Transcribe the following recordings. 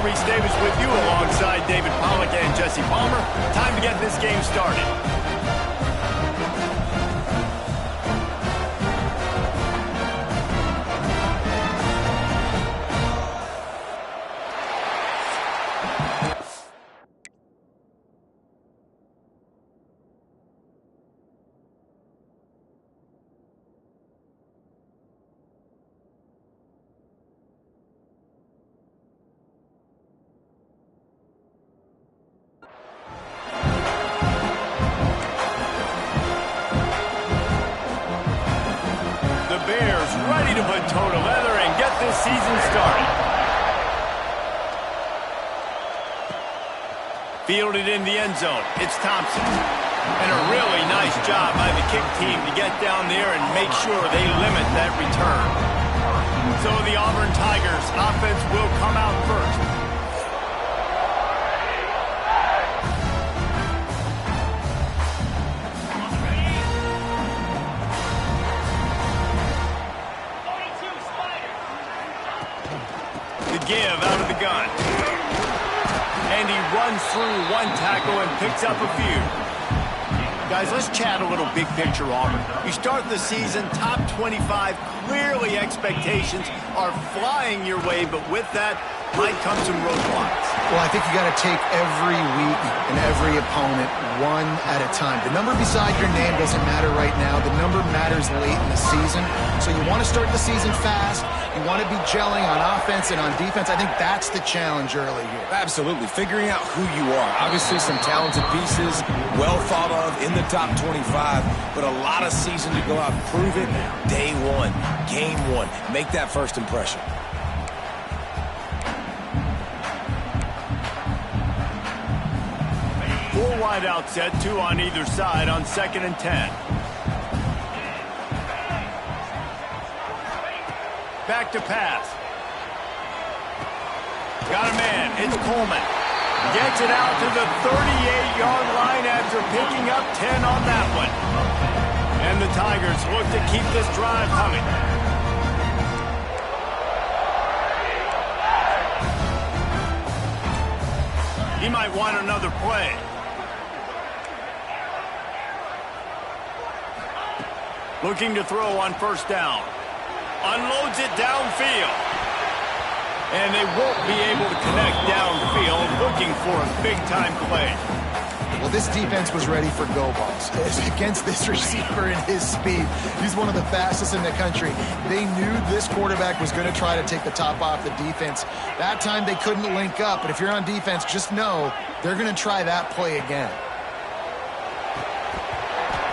Reese Davis with you alongside David Pollack and Jesse Palmer. Time to get this game started. Bears ready to put toe to leather and get this season started. Fielded in the end zone, it's Thompson. And a really nice job by the kick team to get down there and make sure they limit that return. So the Auburn Tigers offense will come out first. Give out of the gun. And he runs through one tackle and picks up a few. Guys, let's chat a little big picture, Auburn. You start the season top 25. Clearly expectations are flying your way, but with that might come some roadblocks. Well, I think you got to take every week and every opponent one at a time. The number beside your name doesn't matter right now. The number matters late in the season. So you want to start the season fast. You want to be gelling on offense and on defense. I think that's the challenge early here. Absolutely. Figuring out who you are. Obviously, some talented pieces, well thought of in the top 25, but a lot of season to go out and prove it. Day one, game one. Make that first impression. Four wide out set, two on either side on 2nd and 10. Back to pass. Got a man. It's Coleman. Gets it out to the 38-yard line after picking up 10 on that one. And the Tigers look to keep this drive coming. He might want another play. Looking to throw on first down. Unloads it downfield. And they won't be able to connect downfield, looking for a big-time play. Well, this defense was ready for go balls. Against this receiver and his speed, he's one of the fastest in the country. They knew this quarterback was going to try to take the top off the defense. That time they couldn't link up, but if you're on defense, just know they're going to try that play again.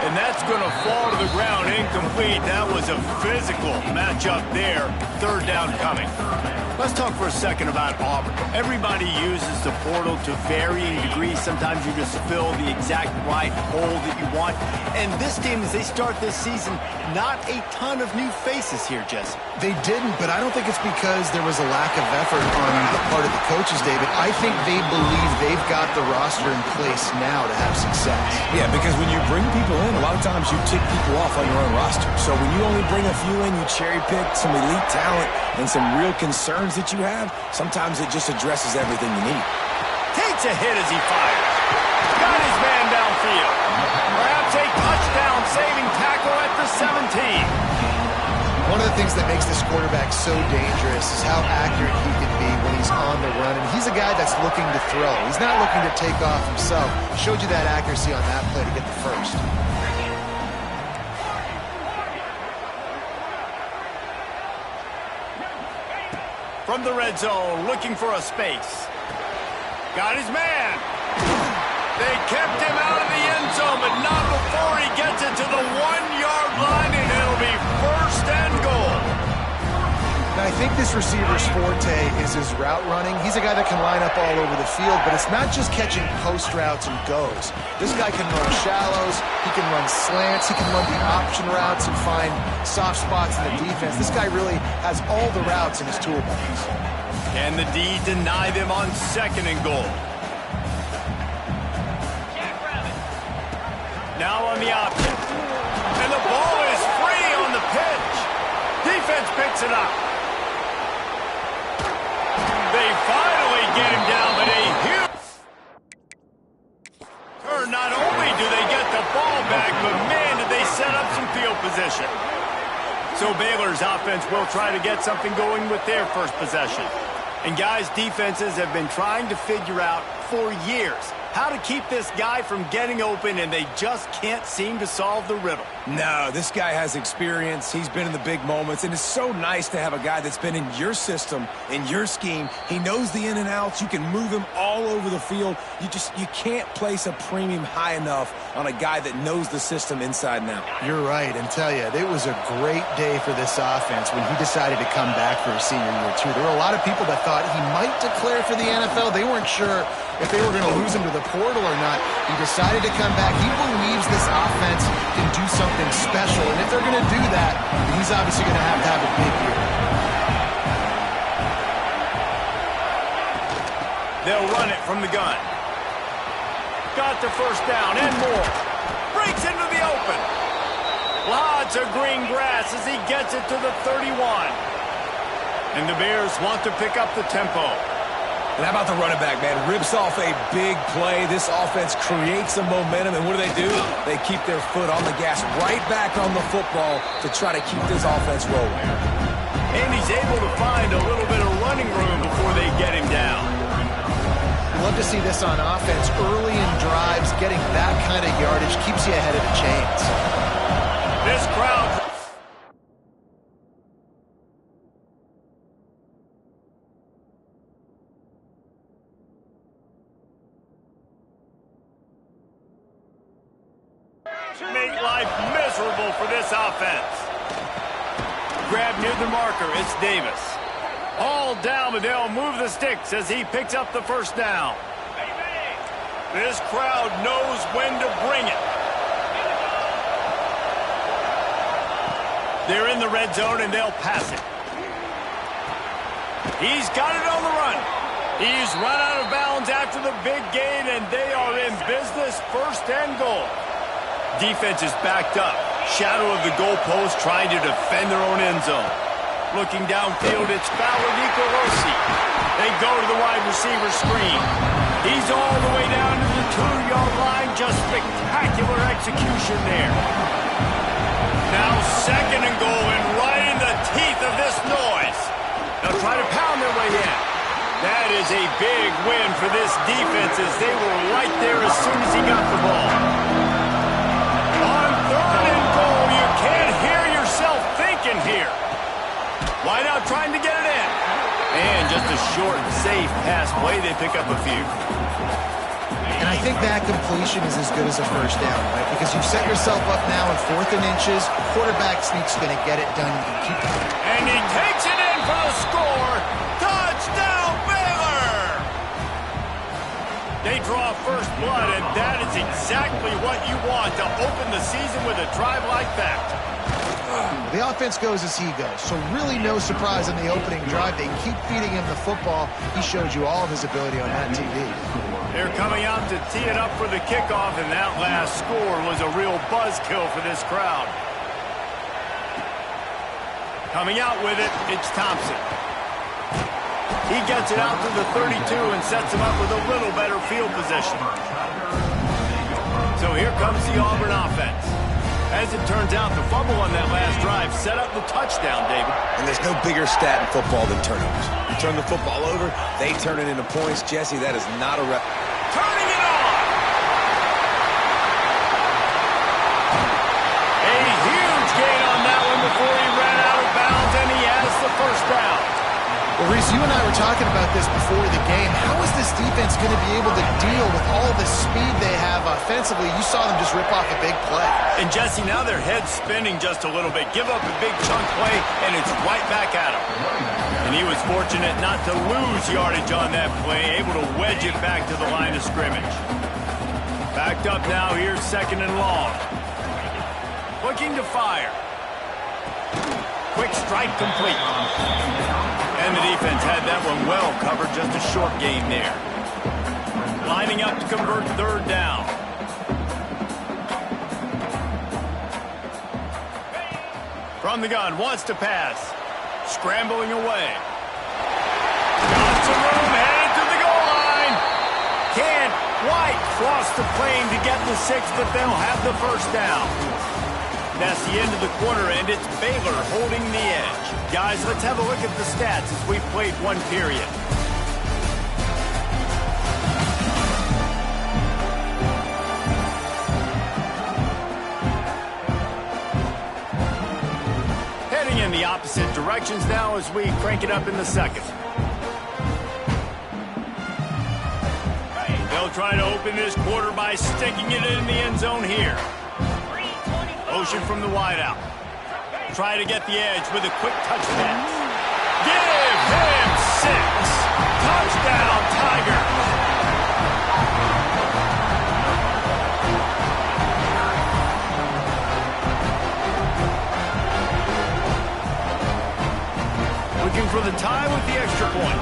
And that's going to fall to the ground incomplete. That was a physical matchup there. Third down coming. Let's talk for a second about Auburn. Everybody uses the portal to varying degrees. Sometimes you just fill the exact right hole that you want. And this team, as they start this season, not a ton of new faces here, Jesse. They didn't, but I don't think it's because there was a lack of effort on the part of the coaches, David. I think they believe they've got the roster in place now to have success. Yeah, because when you bring people in, a lot of times you tick people off on your own roster. So when you only bring a few in, you cherry pick some elite talent and some real concerns that you have, sometimes it just addresses everything you need. Takes a hit as he fires. Got his man downfield. Perhaps a touchdown saving tackle at the 17. One of the things that makes this quarterback so dangerous is how accurate he can be when he's on the run. And he's a guy that's looking to throw. He's not looking to take off himself. Showed you that accuracy on that play to get the first. From the red zone, looking for a space. Got his man. They kept him out of the end zone, but not before he gets it to the 1-yard line, and it'll be first and goal. Now, I think this receiver's forte is his route running. He's a guy that can line up all over the field, but it's not just catching post routes and goes. This guy can run shallows, he can run slants, he can run the option routes and find soft spots in the defense. This guy really has all the routes in his toolbox. And the D deny them on 2nd and goal. Now on the option. And the ball is free on the pitch. Defense picks it up. They finally get So Baylor's offense will try to get something going with their first possession. And guys, defenses have been trying to figure out for years how to keep this guy from getting open, and they just can't seem to solve the riddle. No, this guy has experience. He's been in the big moments, and it's so nice to have a guy that's been in your system, in your scheme. He knows the in and outs. You can move him all over the field. You can't place a premium high enough on a guy that knows the system inside and out. You're right, and tell you, it was a great day for this offense when he decided to come back for his senior year, too. There were a lot of people that thought he might declare for the NFL. They weren't sure if they were going to lose him to the portal or not. He decided to come back. He believes this offense can do something special, and if they're going to do that, he's obviously going to have a big year. They'll run it from the gun. Got the first down and more. Breaks into the open. Lots of green grass as he gets it to the 31. And the Bears want to pick up the tempo. And how about the running back, man? Rips off a big play. This offense creates some momentum, and what do? They keep their foot on the gas, right back on the football to try to keep this offense rolling. And he's able to find a little bit of running room before they get him down. Love to see this on offense. Early in drives, getting that kind of yardage keeps you ahead of the chains. This crowd... make life miserable for this offense. Grab near the marker, it's Davis. All down, but they'll move the sticks as he picks up the first down. This crowd knows when to bring it. They're in the red zone, and they'll pass it. He's got it on the run. He's run out of bounds after the big gain, and they are in business, first and goal. Defense is backed up. Shadow of the goalpost trying to defend their own end zone. Looking downfield, it's Fowler Nicolosi. They go to the wide receiver screen. He's all the way down to the 2-yard line. Just spectacular execution there. Now second and goal, and right in the teeth of this noise. They'll try to pound their way in. That is a big win for this defense as they were right there as soon as he got the ball. On third and goal, you can't hear yourself thinking here. Wide out trying to get it in. And just a short, safe pass play. They pick up a few. And I think that completion is as good as a first down, right? Because you've set yourself up now in 4th and inches. Quarterback sneak's going to get it done. You can keep it. And he takes it in for the score. Touchdown, Baylor! They draw first blood, and that is exactly what you want to open the season with a drive like that. The offense goes as he goes, so really no surprise in the opening drive. They keep feeding him the football. He showed you all of his ability on that TV. They're coming out to tee it up for the kickoff, and that last score was a real buzzkill for this crowd. Coming out with it, it's Thompson. He gets it out to the 32 and sets him up with a little better field position. So here comes the Auburn offense. As it turns out, the fumble on that last drive set up the touchdown, David. And there's no bigger stat in football than turnovers. You turn the football over, they turn it into points. Jesse, that is not a turning it on! A huge gain on that one before he ran out of bounds, and he has the first down. Well, Reese, you and I were talking about this before the game. How is this defense going to be able to deal with all the speed they have offensively? You saw them just rip off a big play. And, Jesse, now their head's spinning just a little bit. Give up a big chunk play, and it's right back at him. And he was fortunate not to lose yardage on that play, able to wedge it back to the line of scrimmage. Backed up now, here's second and long. Looking to fire. Quick strike complete. And the defense had that one well covered, just a short gain there. Lining up to convert third down. From the gun, wants to pass. Scrambling away. Got some room, headed to the goal line. Can't quite cross the plane to get the 6, but they'll have the first down. That's the end of the quarter, and it's Baylor holding the edge. Guys, let's have a look at the stats as we've played one period. Heading in the opposite directions now as we crank it up in the second. They'll try to open this quarter by sticking it in the end zone here. Motion from the wideout. Try to get the edge with a quick touch pass. Give him 6. Touchdown, Tigers. Looking for the tie with the extra point.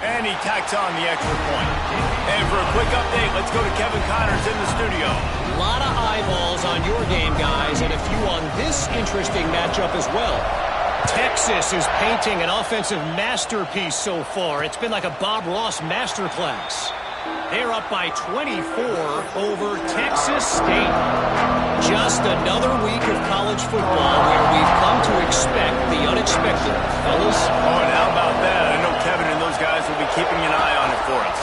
And he tacks on the extra point. And for a quick update, let's go to Kevin Connors in the studio. A lot of eyeballs on your game, guys, and a few on this interesting matchup as well. Texas is painting an offensive masterpiece so far. It's been like a Bob Ross masterclass. They're up by 24 over Texas State. Just another week of college football where we've come to expect the unexpected, fellas. Oh, and how about that? I know Kevin and those guys will be keeping an eye on it for us.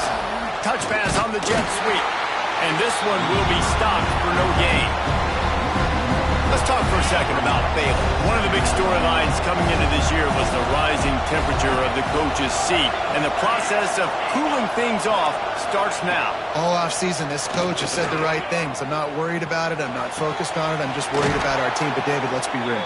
Touch pass on the jet sweep. And this one will be stopped for no gain. Let's talk for a second about Baylor. One of the big storylines coming into this year was the rising temperature of the coach's seat. And the process of cooling things off starts now. All offseason, this coach has said the right things. I'm not worried about it. I'm not focused on it. I'm just worried about our team. But, David, let's be real.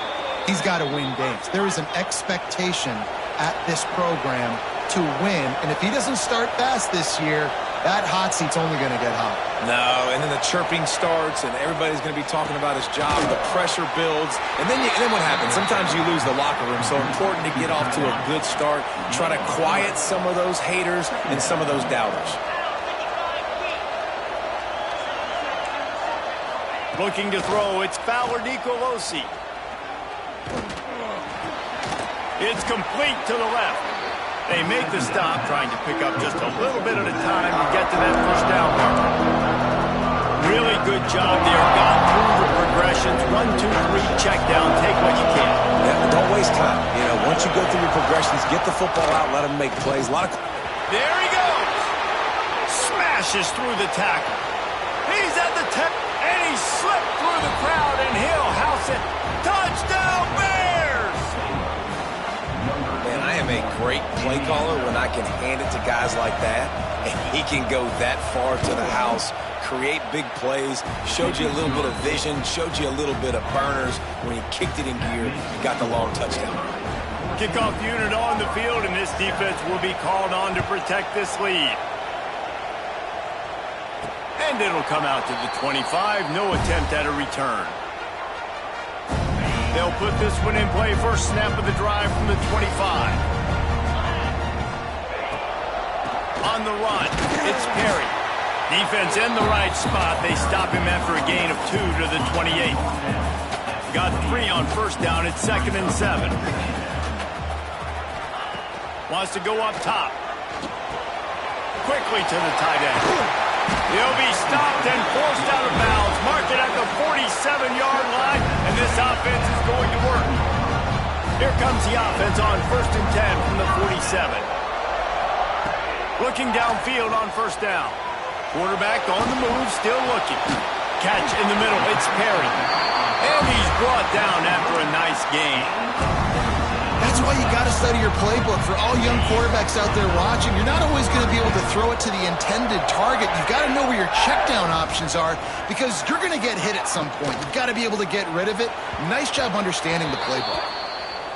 He's got to win games. There is an expectation at this program to win. And if he doesn't start fast this year, that hot seat's only going to get hot. No, and then the chirping starts, and everybody's going to be talking about his job. The pressure builds, and then what happens? Sometimes you lose the locker room, so important to get off to a good start. Try to quiet some of those haters and some of those doubters. Looking to throw, it's Fowler Nicolosi. It's complete to the left. They make the stop, trying to pick up just a little bit at a time to get to that first down mark. Really good job there. Got through the progressions. 1, 2, 3, check down. Take what you can. Yeah, don't waste time. You know, once you go through your progressions, get the football out, let them make plays. There he goes. Smashes through the tackle. He's at the and he slipped through the crowd, and he'll house it. Touchdown, Bears! Man, I am a great play caller when I can hand it to guys like that, and he can go that far to the house, create big plays, showed you a little bit of vision, showed you a little bit of burners when he kicked it in gear and got the long touchdown. Kickoff unit on the field, and this defense will be called on to protect this lead. And it'll come out to the 25. No attempt at a return. They'll put this one in play. First snap of the drive from the 25. On the run, it's Perry. Defense in the right spot. They stop him after a gain of 2 to the 28. Got 3 on first down. It's 2nd and 7. Wants to go up top. Quickly to the tight end. He'll be stopped and forced out of bounds. Mark it at the 47-yard line, and this offense is going to work. Here comes the offense on 1st and 10 from the 47. Looking downfield on first down. Quarterback on the move, still looking. Catch in the middle, it's Perry. And he's brought down after a nice gain. That's why you got to study your playbook. For all young quarterbacks out there watching, you're not always going to be able to throw it to the intended target. You've got to know where your check down options are because you're going to get hit at some point. You've got to be able to get rid of it. Nice job understanding the playbook.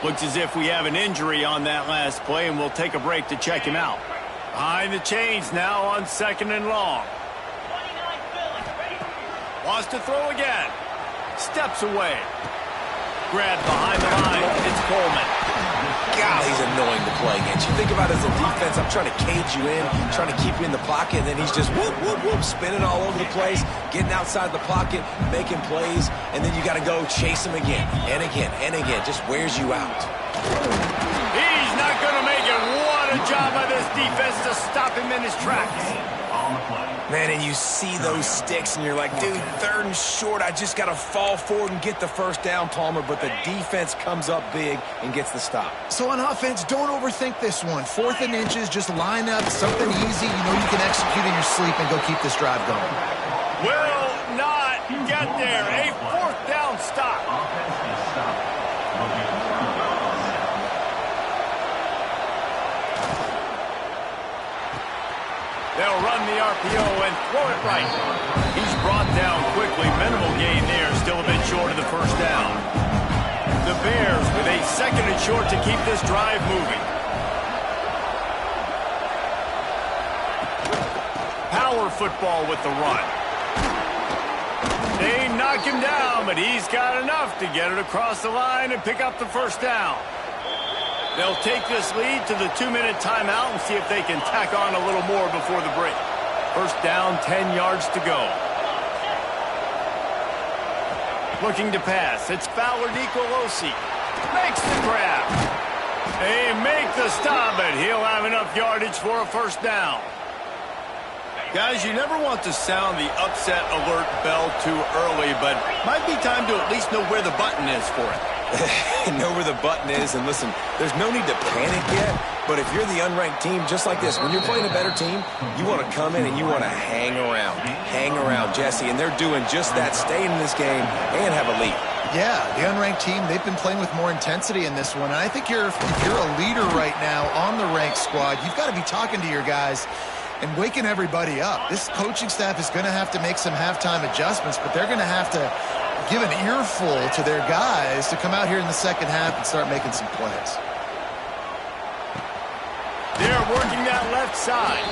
Looks as if we have an injury on that last play, and we'll take a break to check him out. Behind the chains now on 2nd and long. Wants to throw again. Steps away. Grabbed behind the line. It's Coleman. God, he's annoying to play against. You think about it as a defense, I'm trying to cage you in, trying to keep you in the pocket, and then he's just whoop, whoop, whoop, spinning all over the place, getting outside the pocket, making plays, and then you got to go chase him again and again and again. Just wears you out. He's not going to make it. What What a job by this defense to stop him in his tracks. Man, and you see those sticks, and you're like, dude, 3rd and short. I just got to fall forward and get the first down, Palmer. But the defense comes up big and gets the stop. So on offense, don't overthink this one. 4th and inches, just line up something easy. You know you can execute in your sleep and go keep this drive going. Will not get there. A 4th down stop. They'll run the RPO and throw it right. He's brought down quickly. Minimal gain there. Still a bit short of the first down. The Bears with a 2nd and short to keep this drive moving. Power football with the run. They knock him down, but he's got enough to get it across the line and pick up the first down. They'll take this lead to the 2-minute timeout and see if they can tack on a little more before the break. First down, 10 yards to go. Looking to pass. It's Fowler Nicolosi. Makes the grab. They make the stop, but he'll have enough yardage for a first down. Guys, you never want to sound the upset alert bell too early, but might be time to at least know where the button is for it. Know where the button is, and listen, there's no need to panic yet, but if you're the unranked team, just like this, when you're playing a better team, you want to come in and you want to hang around, Jesse, and they're doing just that, staying in this game and have a lead. Yeah, the unranked team, they've been playing with more intensity in this one, and I think if you're a leader right now on the ranked squad, you've got to be talking to your guys and waking everybody up. This coaching staff is going to have to make some halftime adjustments, but they're going to have to give an earful to their guys to come out here in the second half and start making some plays. They're working that left side.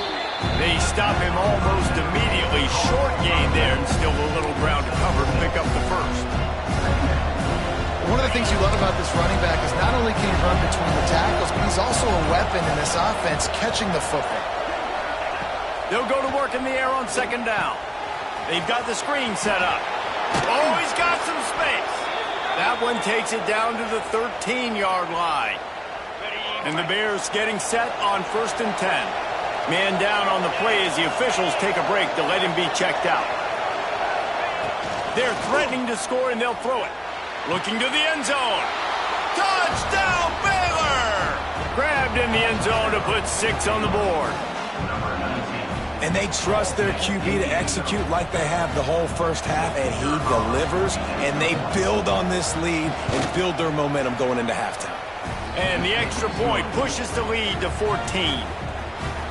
They stop him almost immediately. Short gain there and still a little ground to cover to pick up the first. One of the things you love about this running back is not only can he run between the tackles, but he's also a weapon in this offense catching the football. They'll go to work in the air on 2nd down. They've got the screen set up. Oh, he's got some space. That one takes it down to the 13-yard line. And the Bears getting set on 1st and 10. Man down on the play as the officials take a break to let him be checked out. They're threatening to score, and they'll throw it. Looking to the end zone. Touchdown, Baylor! Grabbed in the end zone to put 6 on the board. And they trust their QB to execute like they have the whole first half, and he delivers, and they build on this lead and build their momentum going into halftime. And the extra point pushes the lead to 14.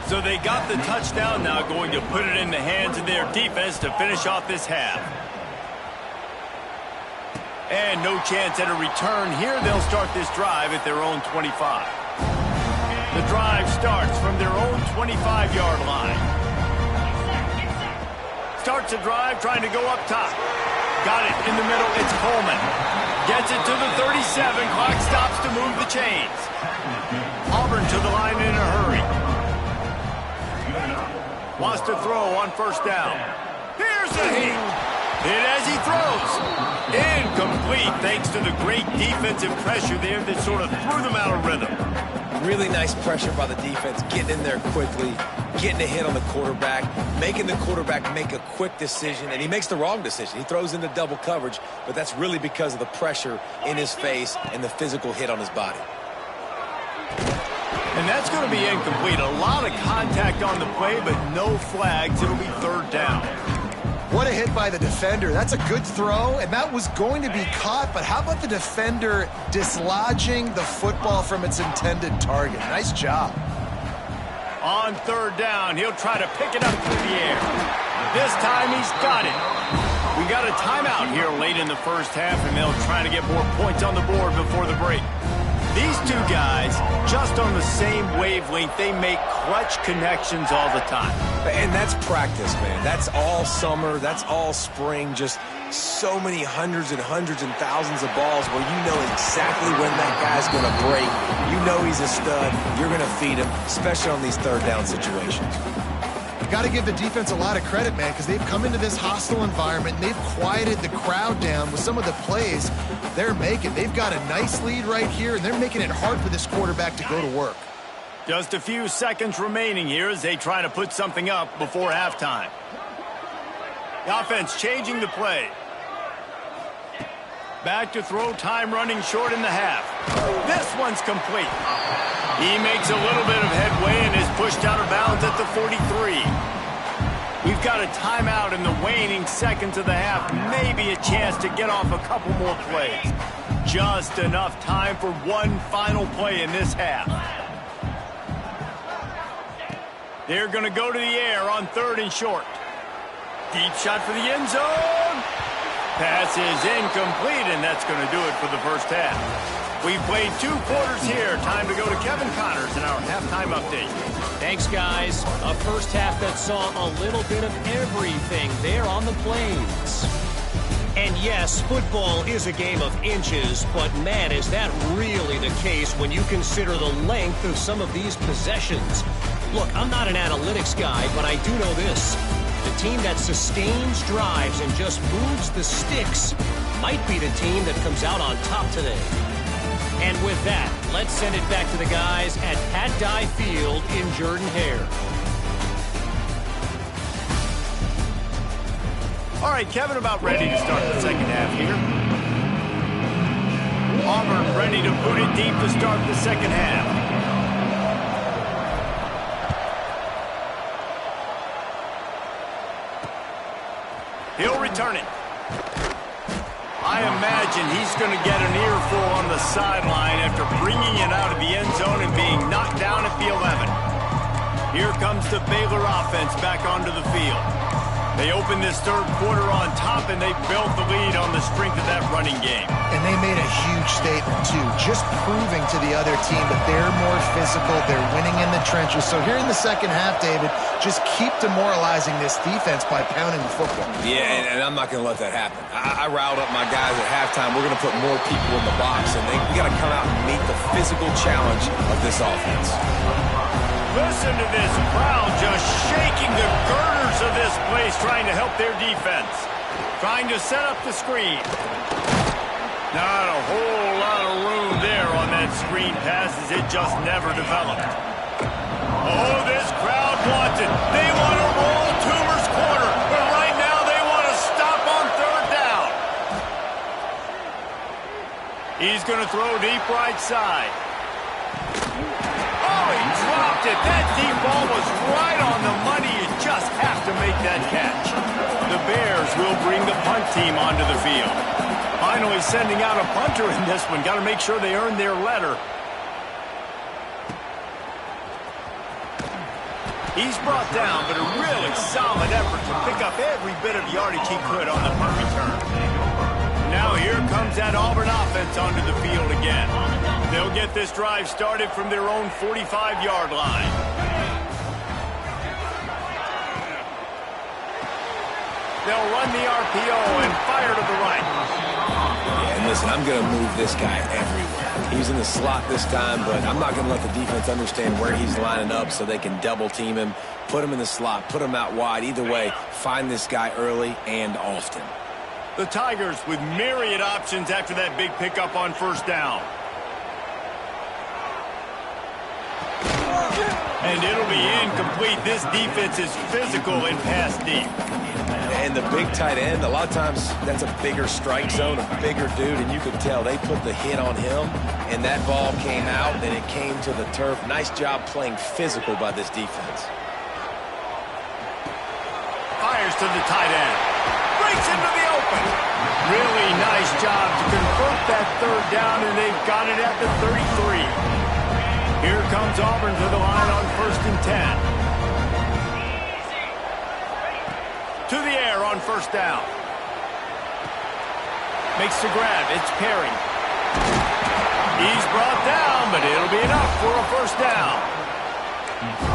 So they got the touchdown, now going to put it in the hands of their defense to finish off this half. And no chance at a return here. They'll start this drive at their own 25. The drive starts from their own 25-yard line. Starts a drive trying to go up top. Got it in the middle. It's Coleman. Gets it to the 37. Clock stops to move the chains. Auburn to the line in a hurry. Wants to throw on 1st down. Here's a hit. Hit as he throws. Incomplete thanks to the great defensive pressure there that sort of threw them out of rhythm. Really nice pressure by the defense, getting in there quickly, getting a hit on the quarterback, making the quarterback make a quick decision, and he makes the wrong decision. He throws into double coverage, but that's really because of the pressure in his face and the physical hit on his body. And that's going to be incomplete. A lot of contact on the play, but no flags. It'll be 3rd down. What a hit by the defender. That's a good throw, and that was going to be caught, but how about the defender dislodging the football from its intended target? Nice job. On 3rd down, he'll try to pick it up through the air. This time he's got it. We got a timeout here late in the first half, and they'll try to get more points on the board before the break. These two guys, just on the same wavelength, they make clutch connections all the time. And that's practice, man. That's all summer. That's all spring. Just so many hundreds and thousands of balls where you know exactly when that guy's going to break. You know he's a stud. You're going to feed him, especially on these 3rd down situations. Got to give the defense a lot of credit, man, because they've come into this hostile environment and they've quieted the crowd down with some of the plays they're making. They've got a nice lead right here, and they're making it hard for this quarterback to go to work. Just a few seconds remaining here as they try to put something up before halftime. The offense changing the play. Back to throw, time running short in the half. This one's complete. He makes a little bit of headway and is pushed out of bounds at the 43. We've got a timeout in the waning seconds of the half. Maybe a chance to get off a couple more plays. Just enough time for one final play in this half. They're going to go to the air on 3rd and short. Deep shot for the end zone. Pass is incomplete, and that's going to do it for the first half. We've played 2 quarters here. Time to go to Kevin Connors in our halftime update. Thanks, guys. A first half that saw a little bit of everything there on the Plains. And yes, football is a game of inches, but man, is that really the case when you consider the length of some of these possessions. Look, I'm not an analytics guy, but I do know this. The team that sustains drives and just moves the sticks might be the team that comes out on top today. And with that, let's send it back to the guys at Pat Dye Field in Jordan-Hare. All right, Kevin, about ready to start the second half here. Auburn ready to boot it deep to start the second half. He'll return it. I imagine he's going to get an earful on the sideline after bringing it out of the end zone and being knocked down at the 11. Here comes the Baylor offense back onto the field. They open this third quarter on top, and they built the lead on the strength of that running game. And they made a huge statement, too, just proving to the other team that they're more physical, they're winning in the trenches. So here in the second half, David, just keep demoralizing this defense by pounding the football. Yeah, and I'm not going to let that happen. I riled up my guys at halftime. We're going to put more people in the box, and we got to come out and meet the physical challenge of this offense. Listen to this crowd just shaking the girders of this place, trying to help their defense. Trying to set up the screen. Not a whole lot of room there on that screen pass as it just never developed. Oh, this crowd wants it. They want to roll Toomer's corner, but right now they want to stop on 3rd down. He's going to throw deep right side. Oh, he dropped it. That deep ball was right on the money. You just have to make that catch. The Bears will bring the punt team onto the field. Finally sending out a punter in this one. Got to make sure they earn their letter. He's brought down, but a really solid effort to pick up every bit of yardage he could on the punt return. Now here comes that Auburn offense onto the field again. They'll get this drive started from their own 45-yard line. They'll run the RPO and fire to the right. Yeah, and listen, I'm going to move this guy everywhere. He's in the slot this time, but I'm not going to let the defense understand where he's lining up so they can double-team him, put him in the slot, put him out wide. Either way, find this guy early and often. The Tigers with myriad options after that big pickup on 1st down. And it'll be incomplete. This defense is physical and pass deep. And the big tight end, a lot of times that's a bigger strike zone, a bigger dude, and you could tell they put the hit on him, and that ball came out, and it came to the turf. Nice job playing physical by this defense. Fires to the tight end. Breaks into the open. Really nice job to convert that 3rd down, and they've got it at the 33. Here comes Auburn to the line on 1st and 10. To the air on 1st down. Makes the grab. It's Perry. He's brought down, but it'll be enough for a 1st down.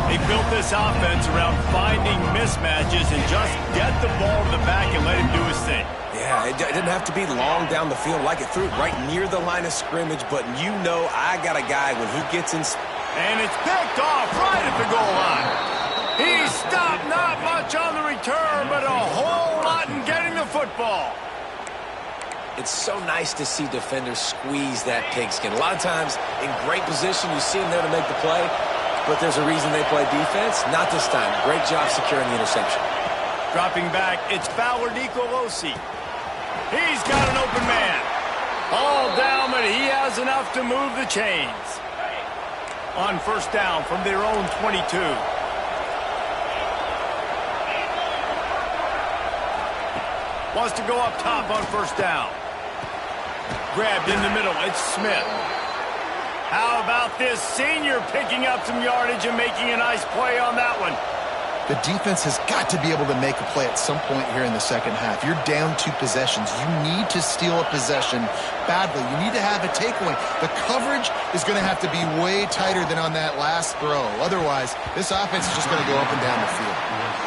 They built this offense around finding mismatches and just get the ball to the back and let him do his thing. Yeah, it didn't have to be long down the field. Like it threw it right near the line of scrimmage, but you know I got a guy when he gets in. And it's picked off right at the goal line. He stopped, not much on the return, but a whole lot in getting the football. It's so nice to see defenders squeeze that pigskin. A lot of times in great position, you see him there to make the play. but there's a reason they play defense. Not this time. Great job securing the interception. Dropping back, it's Fowler Nicolosi. He's got an open man. All down, but he has enough to move the chains. On first down from their own 22. Wants to go up top on first down. Grabbed in the middle, it's Smith. How about this senior picking up some yardage and making a nice play on that one? The defense has got to be able to make a play at some point here in the second half. You're down 2 possessions. You need to steal a possession badly. You need to have a takeaway. The coverage is going to have to be way tighter than on that last throw. Otherwise, this offense is just going to go up and down the field.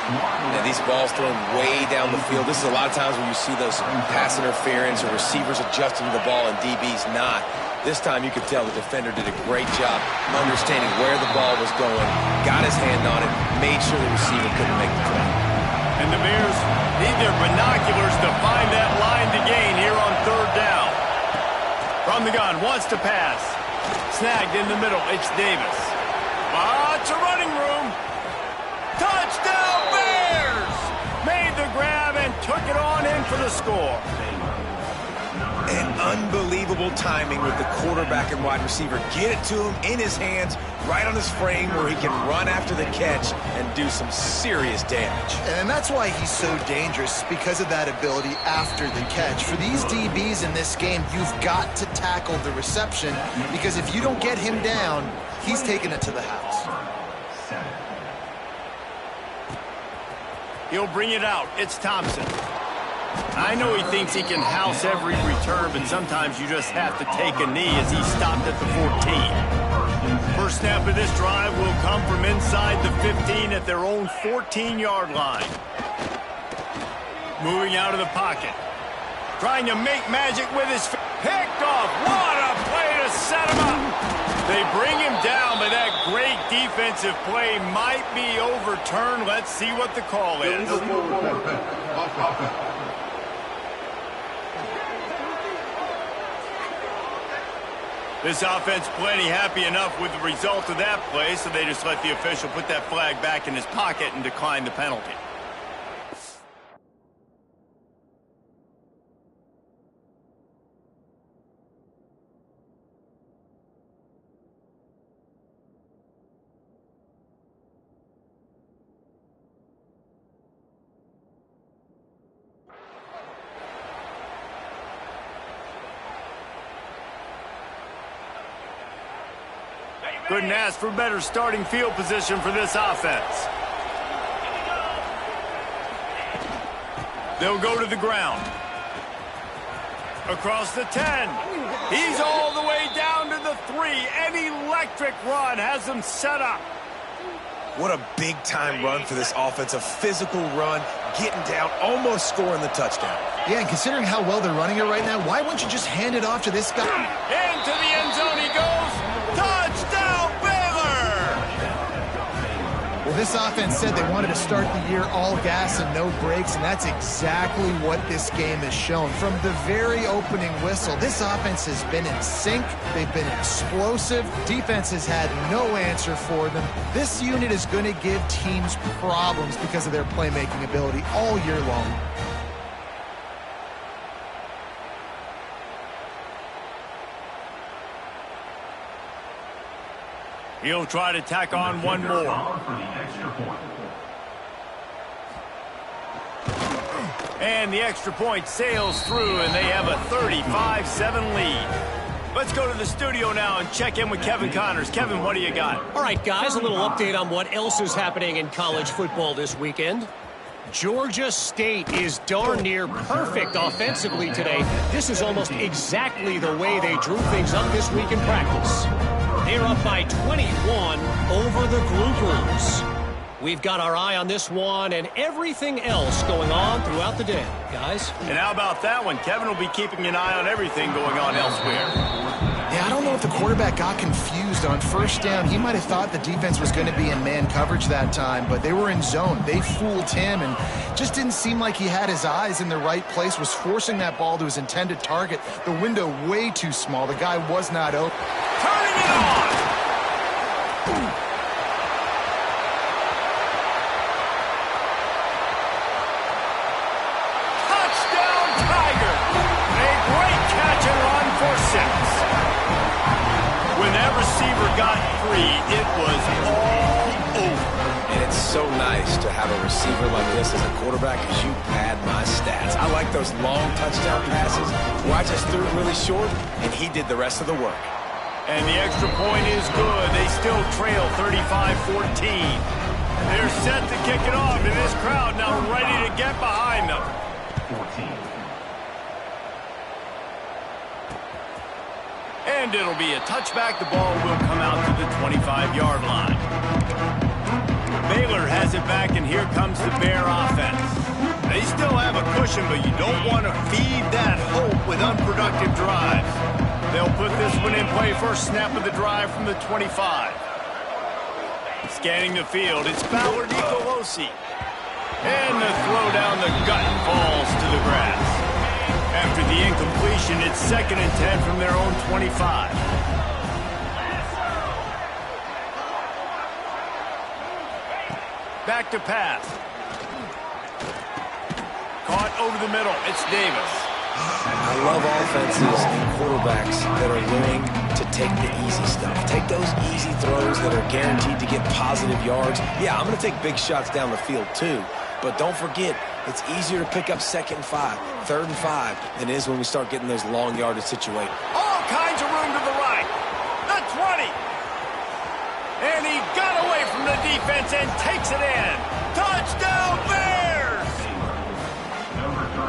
Yeah, these balls thrown way down the field. This is a lot of times when you see those pass interference or receivers adjusting to the ball and DBs not. This time you could tell the defender did a great job understanding where the ball was going, got his hand on it, made sure the receiver couldn't make the play. And the Bears need their binoculars to find that line to gain here on third down. From the gun, wants to pass. Snagged in the middle, it's Davis. Lots of running room. Touchdown Bears! Made the grab and took it on in for the score. And unbelievable timing with the quarterback and wide receiver. Get it to him in his hands, right on his frame where he can run after the catch and do some serious damage. And that's why he's so dangerous, because of that ability after the catch. For these DBs in this game, you've got to tackle the reception, because if you don't get him down, he's taking it to the house. He'll bring it out. It's Thompson. I know he thinks he can house every return, but sometimes you just have to take a knee as he stopped at the 14. First snap of this drive will come from inside the 15 at their own 14-yard line. Moving out of the pocket. Trying to make magic with his picked off. What a play to set him up. They bring him down, but that great defensive play might be overturned. Let's see what the call is. This offense plenty happy enough with the result of that play, so they just let the official put that flag back in his pocket and decline the penalty. Couldn't ask for better starting field position for this offense. They'll go to the ground. Across the 10. He's all the way down to the 3. An electric run has him set up. What a big-time run for this offense. A physical run, getting down, almost scoring the touchdown. Yeah, and considering how well they're running it right now, why wouldn't you just hand it off to this guy? Into the end zone he goes. Touchdown, Baylor! Well, this offense said they wanted to start the year all gas and no brakes, and that's exactly what this game has shown. From the very opening whistle, this offense has been in sync. They've been explosive. Defense has had no answer for them. This unit is going to give teams problems because of their playmaking ability all year long. He'll try to tack on one more. And the extra point sails through, and they have a 35-7 lead. Let's go to the studio now and check in with Kevin Connors. Kevin, what do you got? All right, guys, a little update on what else is happening in college football this weekend. Georgia State is darn near perfect offensively today. This is almost exactly the way they drew things up this week in practice. They're up by 21 over the Groupers. We've got our eye on this one and everything else going on throughout the day, guys. And how about that one? Kevin will be keeping an eye on everything going on elsewhere. Yeah, I don't know if the quarterback got confused on first down. He might have thought the defense was going to be in man coverage that time, but they were in zone. They fooled him and just didn't seem like he had his eyes in the right place, was forcing that ball to his intended target. The window way too small. The guy was not open. Turning it on! got free, it was all over. And it's so nice to have a receiver like this as a quarterback because you pad my stats. I like those long touchdown passes where I just threw it really short and he did the rest of the work. And the extra point is good. They still trail 35-14. They're set to kick it off, and this crowd now ready to get behind them. 14. And it'll be a touchback. The ball will come out to the 25-yard line. Baylor has it back, and here comes the Bear offense. They still have a cushion, but you don't want to feed that hope with unproductive drives. They'll put this one in play. First snap of the drive from the 25. Scanning the field, it's Fowler Nicolosi. And the throw down the gut falls to the grass. After the incompletion, it's 2nd and 10 from their own 25. Back to pass. Caught over the middle. It's Davis. I love offenses and quarterbacks that are willing to take the easy stuff. Take those easy throws that are guaranteed to get positive yards. Yeah, I'm going to take big shots down the field too. But don't forget, it's easier to pick up 2nd and 5, 3rd and 5 than it is when we start getting those long yardage situations. All kinds of room to the right. The 20. And he got away from the defense and takes it in. Touchdown, Bears!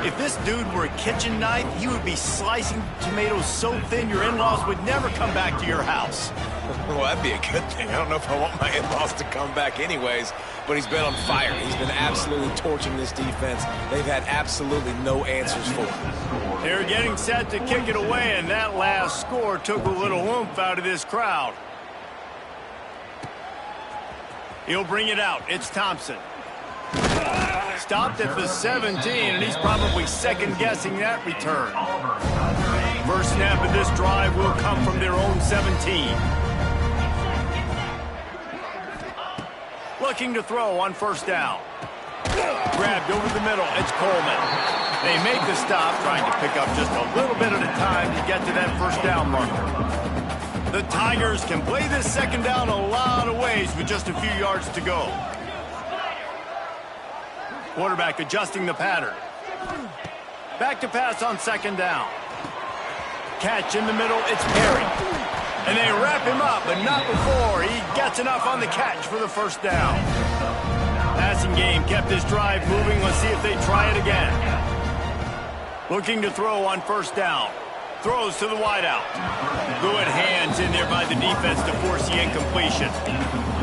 If this dude were a kitchen knife, he would be slicing tomatoes so thin your in-laws would never come back to your house. Well, that'd be a good thing. I don't know if I want my in-laws to come back anyways, but he's been on fire. He's been absolutely torching this defense. They've had absolutely no answers for him. They're getting set to kick it away, and that last score took a little oomph out of this crowd. He'll bring it out. It's Thompson. Stopped at the 17, and he's probably second-guessing that return. First snap of this drive will come from their own 17. Looking to throw on first down. Grabbed over the middle. It's Coleman. They make the stop, trying to pick up just a little bit at a time to get to that first down marker. The Tigers can play this second down a lot of ways with just a few yards to go. Quarterback adjusting the pattern. Back to pass on second down. Catch in the middle, it's Perry. And they wrap him up, but not before he gets enough on the catch for the first down. Passing game kept this drive moving. Let's see if they try it again. Looking to throw on first down. Throws to the wideout. Good hands in there by the defense to force the incompletion.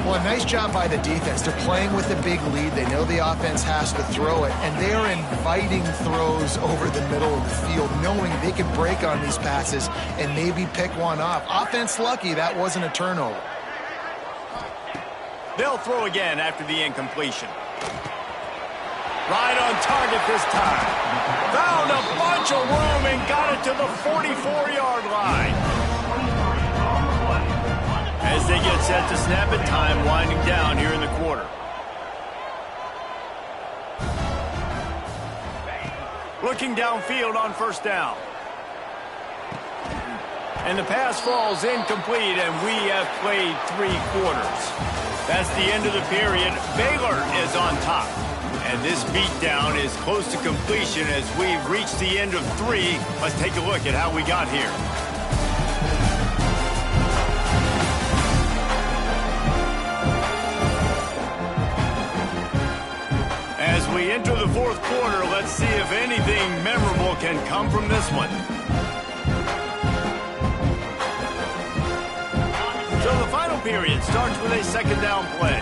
Well, nice job by the defense. They're playing with a big lead. They know the offense has to throw it, and they are inviting throws over the middle of the field, knowing they can break on these passes and maybe pick one off. Offense lucky that wasn't a turnover. They'll throw again after the incompletion. Right on target this time. Found a bunch of room and got it to the 44-yard line. As they get set to snap it, time winding down here in the quarter. Looking downfield on first down. And the pass falls incomplete, and we have played 3 quarters. That's the end of the period. Baylor is on top. And this beatdown is close to completion as we've reached the end of 3. Let's take a look at how we got here. As we enter the 4th quarter, let's see if anything memorable can come from this one. So the final period starts with a second down play.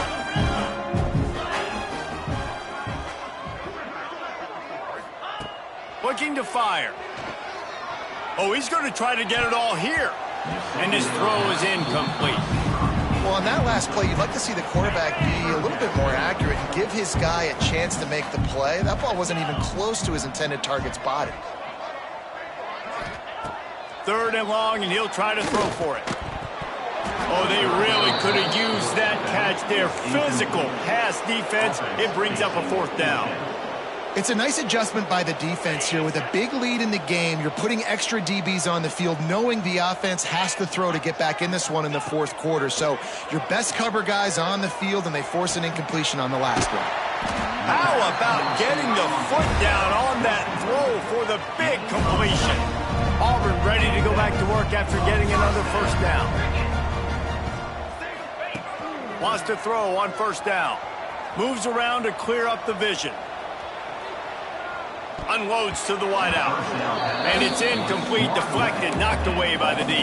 Looking to fire. Oh, he's going to try to get it all here. And his throw is incomplete. Well, on that last play, you'd like to see the quarterback be a little bit more accurate and give his guy a chance to make the play. That ball wasn't even close to his intended target's body. 3rd and long, and he'll try to throw for it. Oh, they really could have used that catch there. Physical pass defense. It brings up a 4th down. It's a nice adjustment by the defense here. With a big lead in the game, you're putting extra DBs on the field, knowing the offense has to throw to get back in this one in the fourth quarter. So your best cover guys on the field, and they force an incompletion on the last one. How about getting the foot down on that throw for the big completion? Auburn ready to go back to work after getting another first down. Wants to throw on first down. Moves around to clear up the vision. Unloads to the wideout. And it's incomplete, deflected, knocked away by the D.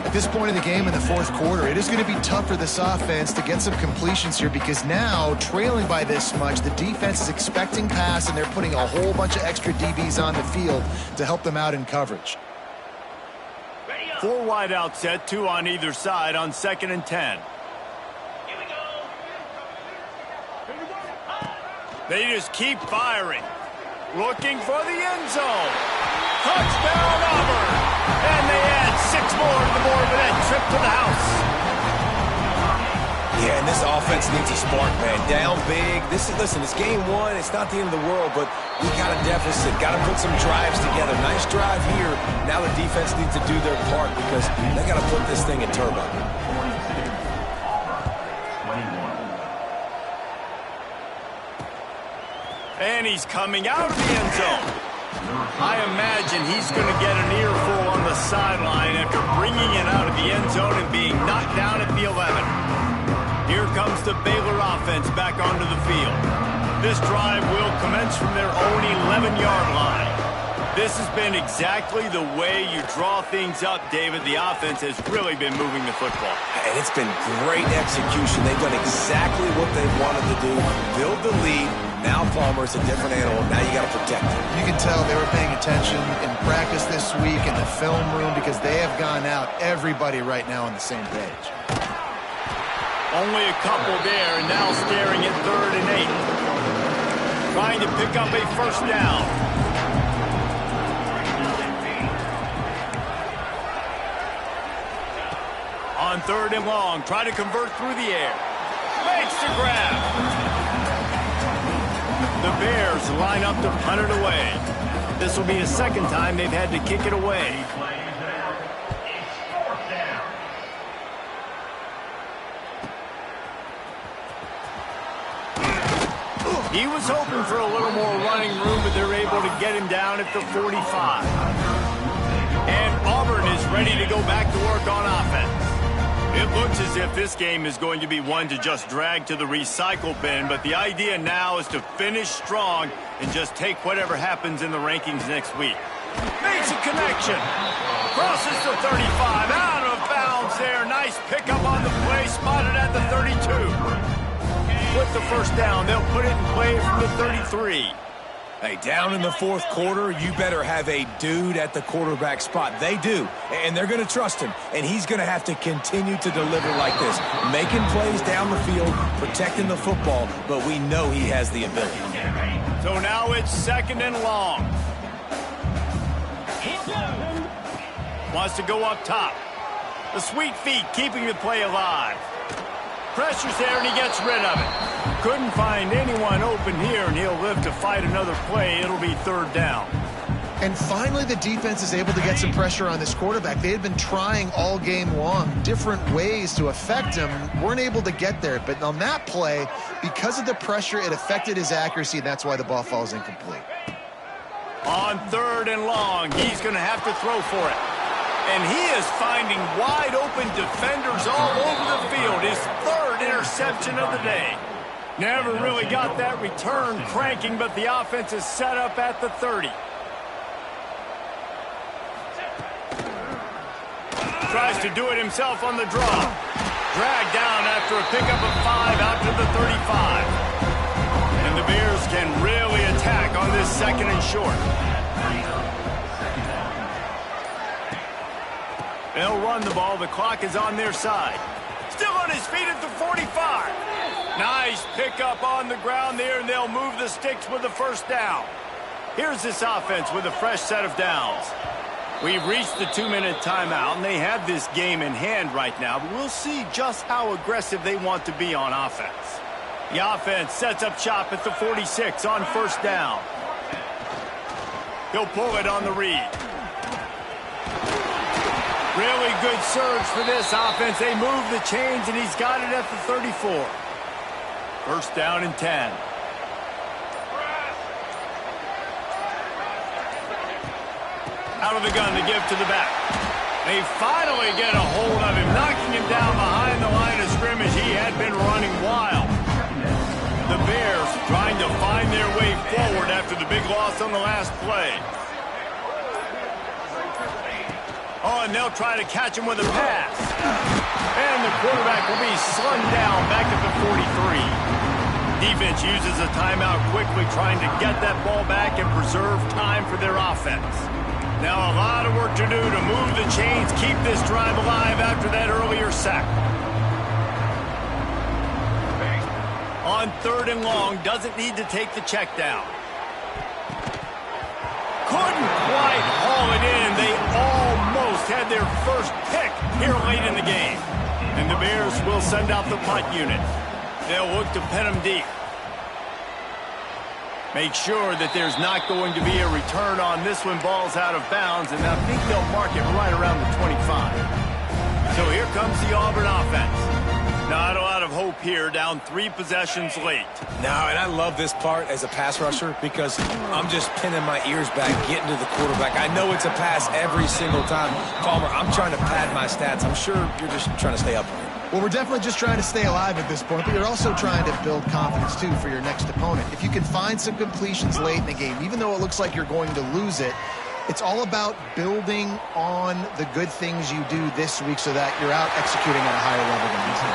At this point in the game in the fourth quarter, it is going to be tough for this offense to get some completions here, because now, trailing by this much, the defense is expecting pass, and they're putting a whole bunch of extra DBs on the field to help them out in coverage. 4 wideout set, 2 on either side on 2nd and 10. They just keep firing. Looking for the end zone. Touchdown, Auburn. And they add 6 more to the board with that trip to the house. Yeah, and this offense needs a spark, man. Down big. Listen, it's game 1. It's not the end of the world, but we got a deficit. Got to put some drives together. Nice drive here. Now the defense needs to do their part, because they got to put this thing in turbo. And he's coming out of the end zone. I imagine he's going to get an earful on the sideline after bringing it out of the end zone and being knocked down at the 11. Here comes the Baylor offense back onto the field. This drive will commence from their own 11-yard line. This has been exactly the way you draw things up, David. The offense has really been moving the football. And it's been great execution. They've done exactly what they wanted to do. Build the lead. Now Palmer's a different animal. Now you got to protect him. You can tell they were paying attention in practice this week in the film room, because they have gone out, everybody right now on the same page. Only a couple there, and now staring at 3rd and 8. Trying to pick up a first down. On 3rd and long, try to convert through the air. Makes the grab. The Bears line up to punt it away. This will be a second time they've had to kick it away. He was hoping for a little more running room, but they're able to get him down at the 45. And Auburn is ready to go back to work on offense. It looks as if this game is going to be one to just drag to the recycle bin, but the idea now is to finish strong and just take whatever happens in the rankings next week. Makes a connection. Crosses the 35. Out of bounds there. Nice pickup on the play. Spotted at the 32. With the first down, they'll put it in play from the 33. Hey, down in the fourth quarter, you better have a dude at the quarterback spot. They do, and they're going to trust him, and he's going to have to continue to deliver like this, making plays down the field, protecting the football, but we know he has the ability. So now it's 2nd and long. Wants to go up top. The sweet feet keeping the play alive. Pressure's there, and he gets rid of it. Couldn't find anyone open here, and he'll live to fight another play. It'll be 3rd down. And finally, the defense is able to get some pressure on this quarterback. They had been trying all game long different ways to affect him. Weren't able to get there. But on that play, because of the pressure, it affected his accuracy, and that's why the ball falls incomplete. On 3rd and long, he's going to have to throw for it. And he is finding wide open defenders all over the field. His 3rd interception of the day. Never really got that return cranking, but the offense is set up at the 30. Tries to do it himself on the draw. Dragged down after a pickup of 5 out to the 35. And the Bears can really attack on this 2nd and short. They'll run the ball. The clock is on their side. Still on his feet at the 45. Nice pickup on the ground there, and they'll move the sticks with the first down. Here's this offense with a fresh set of downs. We've reached the 2-minute timeout, and they have this game in hand right now, but we'll see just how aggressive they want to be on offense. The offense sets up shop at the 46 on first down. He'll pull it on the read. Really good surge for this offense. They move the chains, and he's got it at the 34. First down and 10. Out of the gun to give to the back. They finally get a hold of him, knocking him down behind the line of scrimmage. He had been running wild. The Bears trying to find their way forward after the big loss on the last play. Oh, and they'll try to catch him with a pass. And the quarterback will be slung down back at the 43. Defense uses a timeout quickly, trying to get that ball back and preserve time for their offense. Now a lot of work to do to move the chains, keep this drive alive after that earlier sack. On third and long, doesn't need to take the check down. Couldn't quite haul it in. They almost had their first pick here late in the game. And the Bears will send out the punt unit. They'll look to pin them deep. Make sure that there's not going to be a return on this one. Ball's out of bounds, and I think they'll mark it right around the 25. So here comes the Auburn offense. Not a lot of hope here, down 3 possessions late. No, and I love this part as a pass rusher because I'm just pinning my ears back, getting to the quarterback. I know it's a pass every single time. Palmer, I'm trying to pad my stats. I'm sure you're just trying to stay upright. Well, we're definitely just trying to stay alive at this point, but you're also trying to build confidence, too, for your next opponent. If you can find some completions late in the game, even though it looks like you're going to lose it, it's all about building on the good things you do this week so that you're out executing at a higher level than this.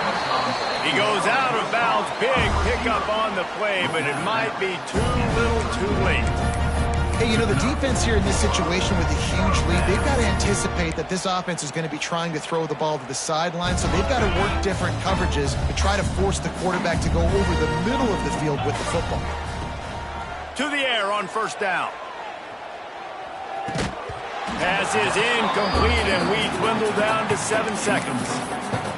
He goes out of bounds. Big pickup on the play, but it might be too little too late. Hey, you know, the defense here in this situation with a huge lead, they've got to anticipate that this offense is going to be trying to throw the ball to the sideline, so they've got to work different coverages to try to force the quarterback to go over the middle of the field with the football. To the air on first down. Pass is incomplete, and we dwindle down to 7 seconds.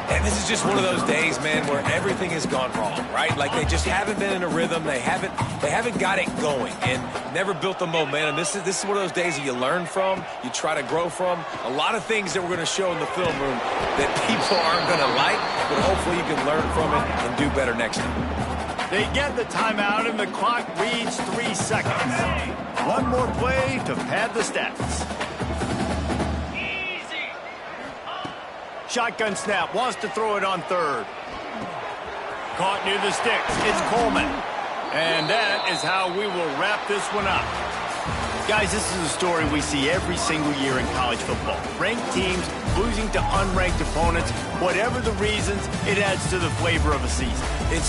And this is just one of those days, man, where everything has gone wrong, right? Like they just haven't been in a rhythm. They haven't got it going and never built the momentum. This is one of those days that you learn from, you try to grow from. A lot of things that we're going to show in the film room that people aren't going to like, but hopefully you can learn from it and do better next time. They get the timeout, and the clock reads 3 seconds. One more play to pad the stats. Shotgun snap, wants to throw it on third. Caught near the sticks, it's Coleman. And that is how we will wrap this one up. Guys, this is a story we see every single year in college football. Ranked teams losing to unranked opponents. Whatever the reasons, it adds to the flavor of a season. It's